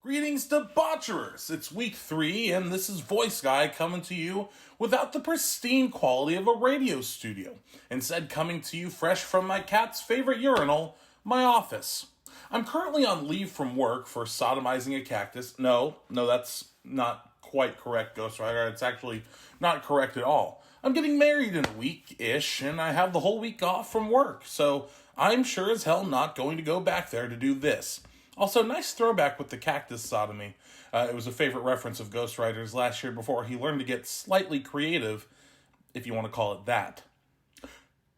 Greetings, debaucherers! It's week 3, and this is Voice Guy coming to you without the pristine quality of a radio studio. Instead, coming to you fresh from my cat's favorite urinal, my office. I'm currently on leave from work for sodomizing a cactus. No, that's not quite correct, Ghost Rider. It's actually not correct at all. I'm getting married in a week-ish, and I have the whole week off from work, so I'm sure as hell not going to go back there to do this. Also, nice throwback with the cactus sodomy. It was a favorite reference of Ghost Rider's last year before he learned to get slightly creative, if you want to call it that.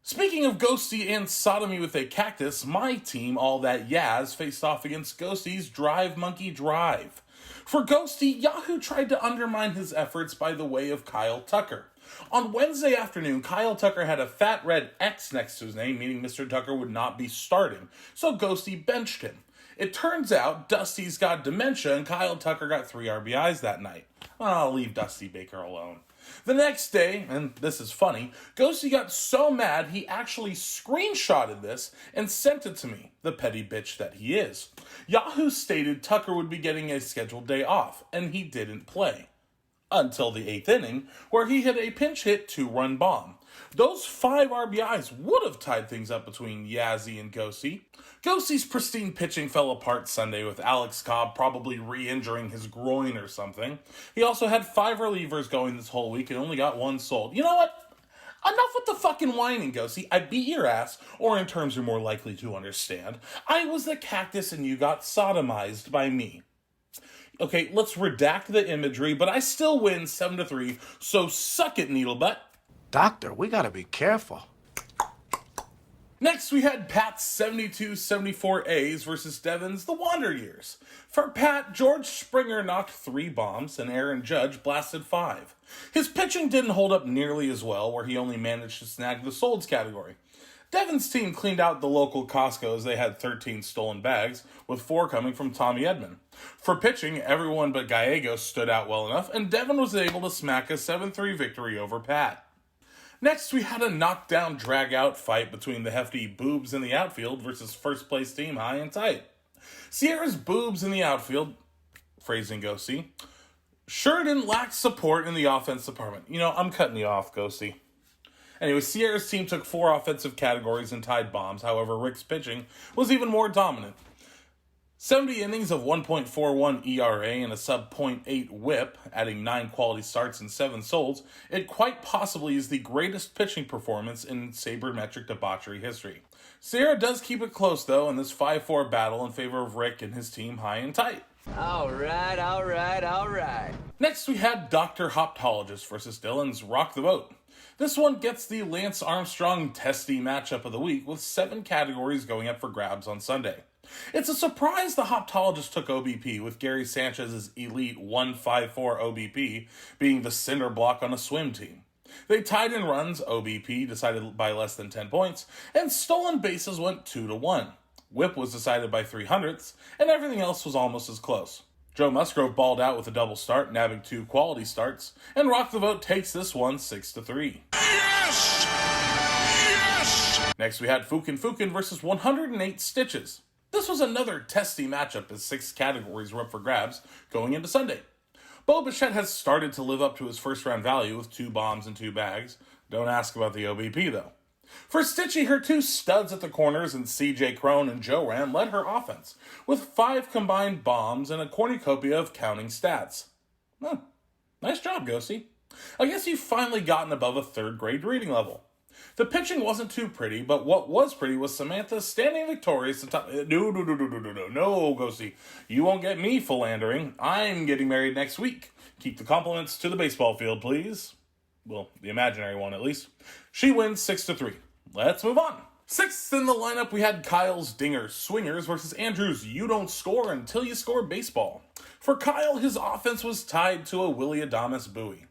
Speaking of Ghosty and sodomy with a cactus, my team, All That Yaz, faced off against Ghosty's Drive Monkey Drive. For Ghosty, Yahoo tried to undermine his efforts by the way of Kyle Tucker. On Wednesday afternoon, Kyle Tucker had a fat red X next to his name, meaning Mr. Tucker would not be starting, so Ghosty benched him. It turns out Dusty's got dementia and Kyle Tucker got 3 RBIs that night. I'll leave Dusty Baker alone. The next day, and this is funny, Ghosty got so mad he actually screenshotted this and sent it to me, the petty bitch that he is. Yahoo stated Tucker would be getting a scheduled day off, and he didn't play. Until the 8th inning, where he hit a pinch hit 2-run bomb. Those 5 RBIs would have tied things up between Yazzie and Ghosty. Ghosty's pristine pitching fell apart Sunday with Alex Cobb probably re-injuring his groin or something. He also had 5 relievers going this whole week and only got 1 sold. You know what? Enough with the fucking whining, Ghosty. I beat your ass, or in terms you're more likely to understand, I was the cactus and you got sodomized by me. Okay, let's redact the imagery, but I still win 7-3, so suck it, Needlebutt. Doctor, we gotta be careful. Next, we had Pat's 72-74 A's versus Devon's The Wander Years. For Pat, George Springer knocked 3 bombs, and Aaron Judge blasted 5. His pitching didn't hold up nearly as well, where he only managed to snag the solds category. Devon's team cleaned out the local Costco as they had 13 stolen bags, with 4 coming from Tommy Edman. For pitching, everyone but Gallegos stood out well enough, and Devon was able to smack a 7-3 victory over Pat. Next, we had a knockdown drag-out fight between the hefty boobs in the outfield versus first-place team High and Tight. Sierra's boobs in the outfield, phrasing Ghosty, sure didn't lack support in the offense department. You know, I'm cutting you off, Ghosty. Anyway, Sierra's team took 4 offensive categories and tied bombs. However, Rick's pitching was even more dominant. 70 innings of 1.41 ERA and a sub-.8 whip, adding 9 quality starts and 7 solds, it quite possibly is the greatest pitching performance in Sabermetric debauchery history. Sierra does keep it close, though, in this 5-4 battle in favor of Rick and his team High and Tight. All right. Next, we had Dr. Hoptologist versus Dylan's Rock the Boat. This one gets the Lance Armstrong testy matchup of the week, with 7 categories going up for grabs on Sunday. It's a surprise the Hoptologist took OBP, with Gary Sanchez's elite 154 OBP being the cinder block on a swim team. They tied in runs, OBP decided by less than 10 points, and stolen bases went 2-1. Whip was decided by 300ths, and everything else was almost as close. Joe Musgrove balled out with a double start, nabbing 2 quality starts, and Rock the Vote takes this one 6-3. Yes! Yes! Next we had Fukin versus 108 Stitches. This was another testy matchup as 6 categories were up for grabs going into Sunday. Bo Bichette has started to live up to his first round value with 2 bombs and 2 bags. Don't ask about the OBP though. For Stitchy, her 2 studs at the corners and CJ Crone and Joe Ram led her offense, with 5 combined bombs and a cornucopia of counting stats. Nice job, Ghosty. I guess you've finally gotten above a 3rd grade reading level. The pitching wasn't too pretty, but what was pretty was Samantha standing victorious atop... No, Ghosty. You won't get me philandering. I'm getting married next week. Keep the compliments to the baseball field, please. Well, the imaginary one, at least. She wins 6-3. Let's move on. 6th in the lineup, we had Kyle's Dinger Swingers versus Andrew's You Don't Score Until You Score Baseball. For Kyle, his offense was tied to a Willie Adames buoy.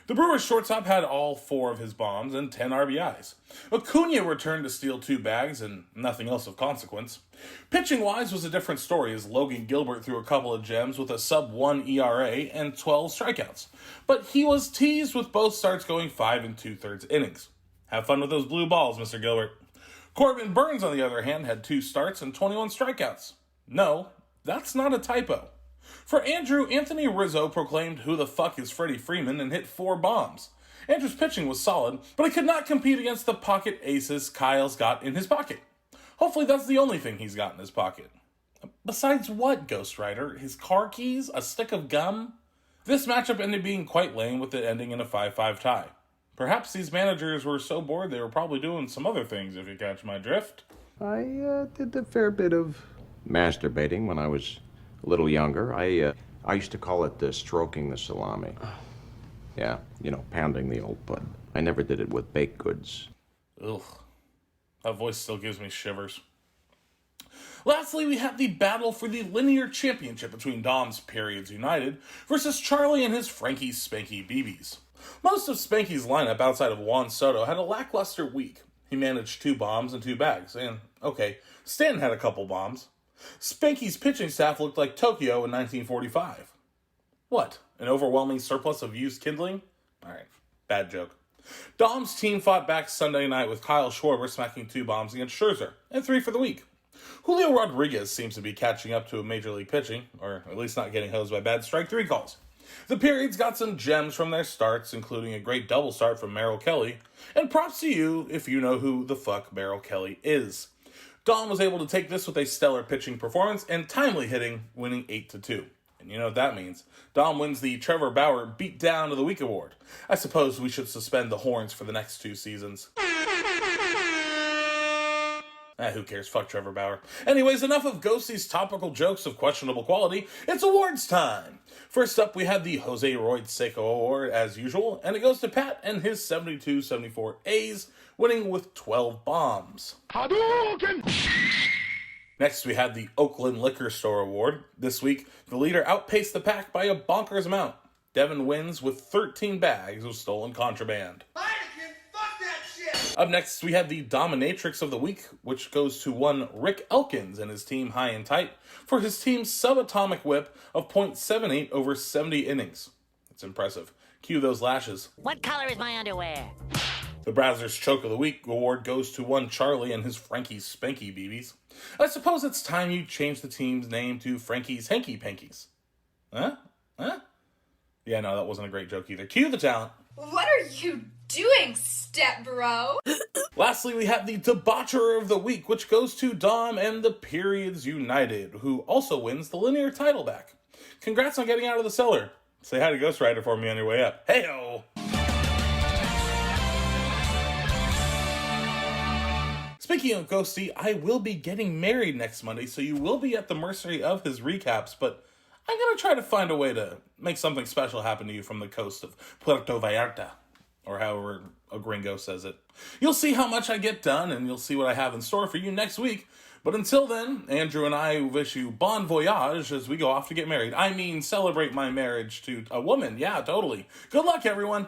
The Brewers shortstop had all 4 of his bombs and 10 RBIs. Acuna returned to steal 2 bags and nothing else of consequence. Pitching-wise was a different story as Logan Gilbert threw a couple of gems with a sub-1 ERA and 12 strikeouts. But he was teased with both starts going 5 2/3 innings. Have fun with those blue balls, Mr. Gilbert. Corbin Burns, on the other hand, had 2 starts and 21 strikeouts. No, that's not a typo. For Andrew, Anthony Rizzo proclaimed "Who the fuck is Freddie Freeman" and hit 4 bombs. Andrew's pitching was solid, but he could not compete against the pocket aces Kyle's got in his pocket. Hopefully that's the only thing he's got in his pocket. Besides what, Ghost Rider? His car keys? A stick of gum? This matchup ended being quite lame, with it ending in a 5-5 tie. Perhaps these managers were so bored they were probably doing some other things, if you catch my drift. I did a fair bit of masturbating when I was a little younger. I used to call it stroking the salami. Yeah, pounding the old bud. I never did it with baked goods. Ugh. That voice still gives me shivers. Lastly, we have the battle for the linear championship between Dom's Periods United versus Charlie and his Frankie Spanky BBs. Most of Spanky's lineup outside of Juan Soto had a lackluster week. He managed 2 bombs and 2 bags, and, okay, Stanton had a couple bombs. Spanky's pitching staff looked like Tokyo in 1945. What, an overwhelming surplus of used kindling? Alright, bad joke. Dom's team fought back Sunday night with Kyle Schwarber smacking 2 bombs against Scherzer, and 3 for the week. Julio Rodriguez seems to be catching up to a major league pitching, or at least not getting hosed by bad strike 3 calls. The Periods got some gems from their starts, including a great double start from Merrill Kelly, and props to you if you know who the fuck Merrill Kelly is. Dom was able to take this with a stellar pitching performance and timely hitting, winning 8-2. And you know what that means. Dom wins the Trevor Bauer Beat Down of the Week award. I suppose we should suspend the horns for the next 2 seasons. Who cares? Fuck Trevor Bauer. Anyways, enough of Ghosty's topical jokes of questionable quality. It's awards time! First up, we have the Jose Royd Seiko Award, as usual, and it goes to Pat and his 72-74 A's, winning with 12 bombs. Hadouken! Next, we have the Oakland Liquor Store Award. This week, the leader outpaced the pack by a bonkers amount. Devin wins with 13 bags of stolen contraband. Up next, we have the Dominatrix of the Week, which goes to one Rick Elkins and his team High and Tight for his team's subatomic whip of .78 over 70 innings. It's impressive. Cue those lashes. What color is my underwear? The Brazzers Choke of the Week award goes to one Charlie and his Frankie Spanky BBs. I suppose it's time you change the team's name to Frankie's Hanky Pankies. Huh? Yeah, no, that wasn't a great joke either. Cue the talent. What are you doing, step bro? Lastly, we have the Debauchery of the Week, which goes to Dom and the Periods United, who also wins the linear title back. Congrats on getting out of the cellar. Say hi to Ghost Rider for me on your way up. Hey-o! Speaking of Ghosty, I will be getting married next Monday, so you will be at the mercy of his recaps, but I'm going to try to find a way to make something special happen to you from the coast of Puerto Vallarta, or however a gringo says it. You'll see how much I get done, and you'll see what I have in store for you next week. But until then, Andrew and I wish you bon voyage as we go off to get married. I mean, celebrate my marriage to a woman. Yeah, totally. Good luck, everyone.